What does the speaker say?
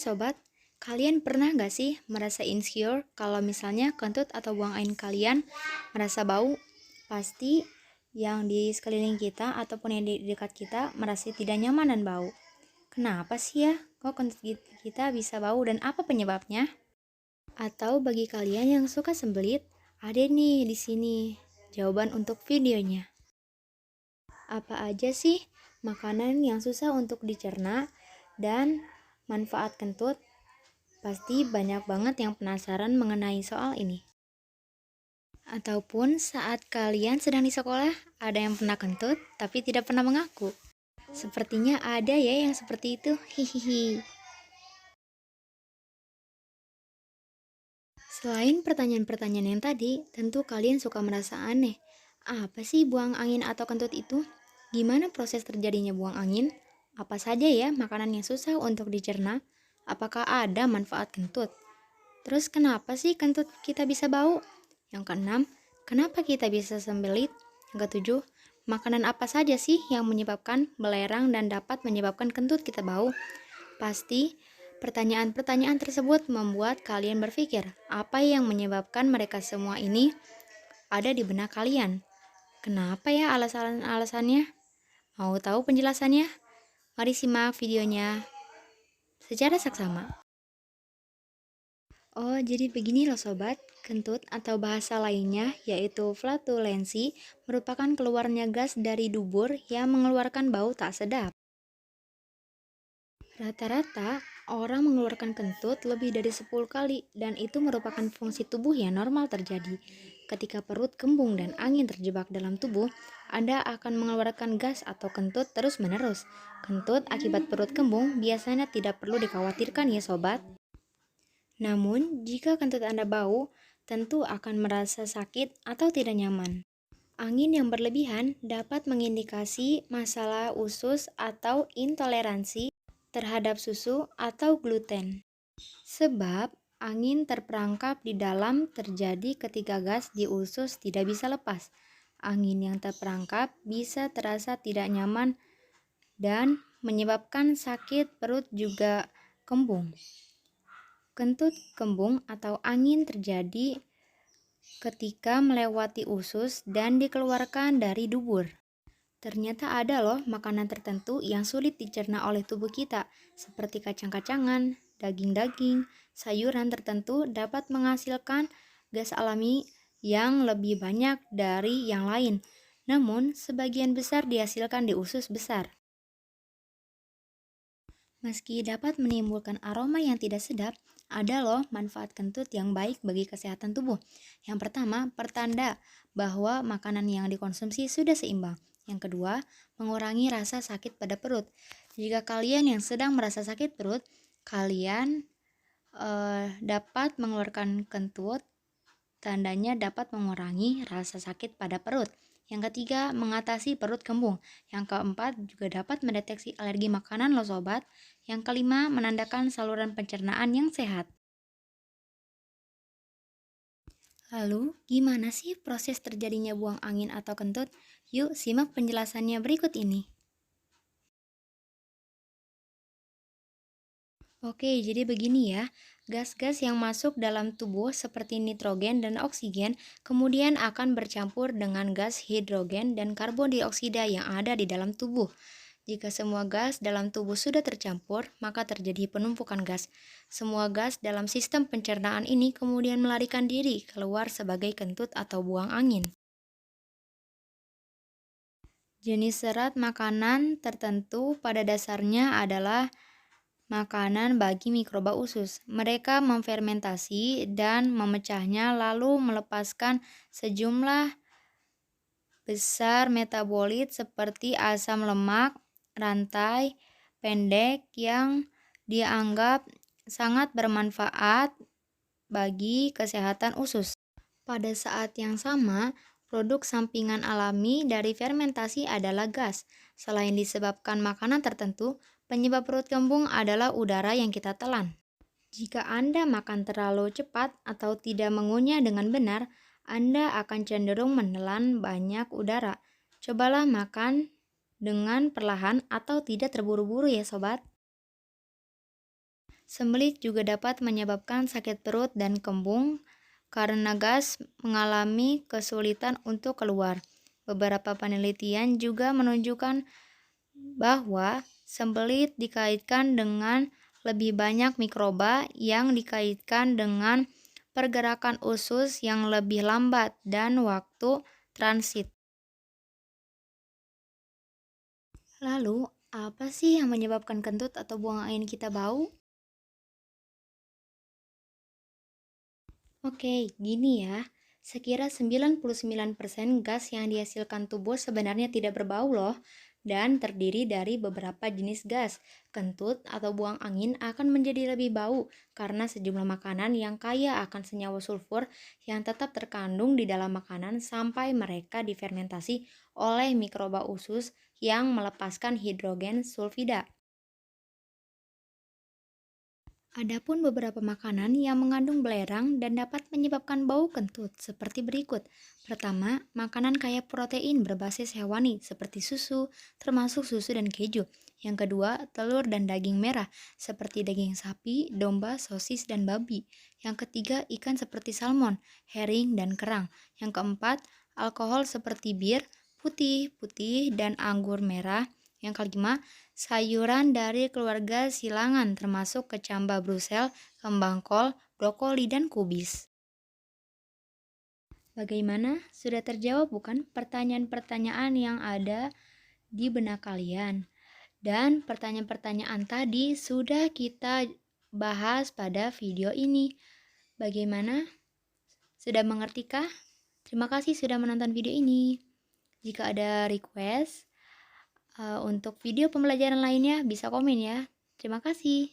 sobat, kalian pernah gak sih merasa insecure kalau misalnya kentut atau buang angin kalian merasa bau? Pasti yang di sekeliling kita ataupun yang di dekat kita merasa tidak nyaman dan bau. Kenapa sih ya? Kok kentut kita bisa bau dan apa penyebabnya? Atau bagi kalian yang suka sembelit, ada nih di sini jawaban untuk videonya. Apa aja sih makanan yang susah untuk dicerna dan manfaat kentut? Pasti banyak banget yang penasaran mengenai soal ini. Ataupun saat kalian sedang di sekolah, ada yang pernah kentut tapi tidak pernah mengaku. Sepertinya ada ya yang seperti itu. Hihihi. Selain pertanyaan-pertanyaan yang tadi, tentu kalian suka merasa aneh. Apa sih buang angin atau kentut itu? Gimana proses terjadinya buang angin? Apa saja ya makanan yang susah untuk dicerna? Apakah ada manfaat kentut? Terus kenapa sih kentut kita bisa bau? Yang keenam, kenapa kita bisa sembelit? Yang ketujuh, makanan apa saja sih yang menyebabkan belerang dan dapat menyebabkan kentut kita bau? Pasti pertanyaan-pertanyaan tersebut membuat kalian berpikir, apa yang menyebabkan mereka semua ini ada di benak kalian? Kenapa ya alasan-alasannya? Mau tahu penjelasannya? Mari simak videonya secara saksama. Oh, jadi begini loh sobat, kentut atau bahasa lainnya yaitu flatulensi merupakan keluarnya gas dari dubur yang mengeluarkan bau tak sedap. Rata-rata, orang mengeluarkan kentut lebih dari 10 kali dan itu merupakan fungsi tubuh yang normal terjadi. Ketika perut kembung dan angin terjebak dalam tubuh, Anda akan mengeluarkan gas atau kentut terus-menerus. Kentut akibat perut kembung biasanya tidak perlu dikhawatirkan ya sobat. Namun, jika kentut Anda bau, tentu akan merasa sakit atau tidak nyaman. Angin yang berlebihan dapat mengindikasi masalah usus atau intoleransi terhadap susu atau gluten. Sebab, angin terperangkap di dalam terjadi ketika gas di usus tidak bisa lepas. Angin yang terperangkap bisa terasa tidak nyaman dan menyebabkan sakit perut juga kembung. Kentut kembung atau angin terjadi ketika melewati usus dan dikeluarkan dari dubur. Ternyata ada loh makanan tertentu yang sulit dicerna oleh tubuh kita, seperti kacang-kacangan, daging-daging, sayuran tertentu dapat menghasilkan gas alami yang lebih banyak dari yang lain. Namun, sebagian besar dihasilkan di usus besar. Meski dapat menimbulkan aroma yang tidak sedap, ada loh manfaat kentut yang baik bagi kesehatan tubuh. Yang pertama, pertanda bahwa makanan yang dikonsumsi sudah seimbang. Yang kedua, mengurangi rasa sakit pada perut. Jika kalian yang sedang merasa sakit perut, kalian dapat mengeluarkan kentut, tandanya dapat mengurangi rasa sakit pada perut. Yang ketiga, mengatasi perut kembung. Yang keempat, juga dapat mendeteksi alergi makanan loh sobat. Yang kelima, menandakan saluran pencernaan yang sehat. Lalu, gimana sih proses terjadinya buang angin atau kentut? Yuk, simak penjelasannya berikut ini. Oke, jadi begini ya. Gas-gas yang masuk dalam tubuh seperti nitrogen dan oksigen kemudian akan bercampur dengan gas hidrogen dan karbon dioksida yang ada di dalam tubuh. Jika semua gas dalam tubuh sudah tercampur, maka terjadi penumpukan gas. Semua gas dalam sistem pencernaan ini kemudian melarikan diri keluar sebagai kentut atau buang angin. Jenis serat makanan tertentu pada dasarnya adalah makanan bagi mikroba usus. Mereka memfermentasi dan memecahnya lalu melepaskan sejumlah besar metabolit seperti asam lemak rantai pendek yang dianggap sangat bermanfaat bagi kesehatan usus. Pada saat yang sama, produk sampingan alami dari fermentasi adalah gas. Selain disebabkan makanan tertentu, penyebab perut kembung adalah udara yang kita telan. Jika Anda makan terlalu cepat atau tidak mengunyah dengan benar, Anda akan cenderung menelan banyak udara. Cobalah makan dengan perlahan atau tidak terburu-buru ya sobat. Sembelit juga dapat menyebabkan sakit perut dan kembung karena gas mengalami kesulitan untuk keluar. Beberapa penelitian juga menunjukkan bahwa sembelit dikaitkan dengan lebih banyak mikroba yang dikaitkan dengan pergerakan usus yang lebih lambat dan waktu transit. Lalu, apa sih yang menyebabkan kentut atau buang angin kita bau? Oke, gini ya. Sekira 99% gas yang dihasilkan tubuh sebenarnya tidak berbau loh, dan terdiri dari beberapa jenis gas. Kentut atau buang angin akan menjadi lebih bau karena sejumlah makanan yang kaya akan senyawa sulfur yang tetap terkandung di dalam makanan sampai mereka difermentasi oleh mikroba usus yang melepaskan hidrogen sulfida. Adapun beberapa makanan yang mengandung belerang dan dapat menyebabkan bau kentut seperti berikut. Pertama, makanan kaya protein berbasis hewani seperti susu, termasuk susu dan keju. Yang kedua, telur dan daging merah seperti daging sapi, domba, sosis, dan babi. Yang ketiga, ikan seperti salmon, herring, dan kerang. Yang keempat, alkohol seperti bir, putih, dan anggur merah. Yang kelima, sayuran dari keluarga silangan termasuk kecamba Brusel, kembang kol, brokoli, dan kubis. Bagaimana? Sudah terjawab bukan pertanyaan-pertanyaan yang ada di benak kalian? Dan pertanyaan-pertanyaan tadi sudah kita bahas pada video ini. Bagaimana? Sudah mengertikah? Terima kasih sudah menonton video ini. Jika ada request untuk video pembelajaran lainnya bisa komen ya. Terima kasih.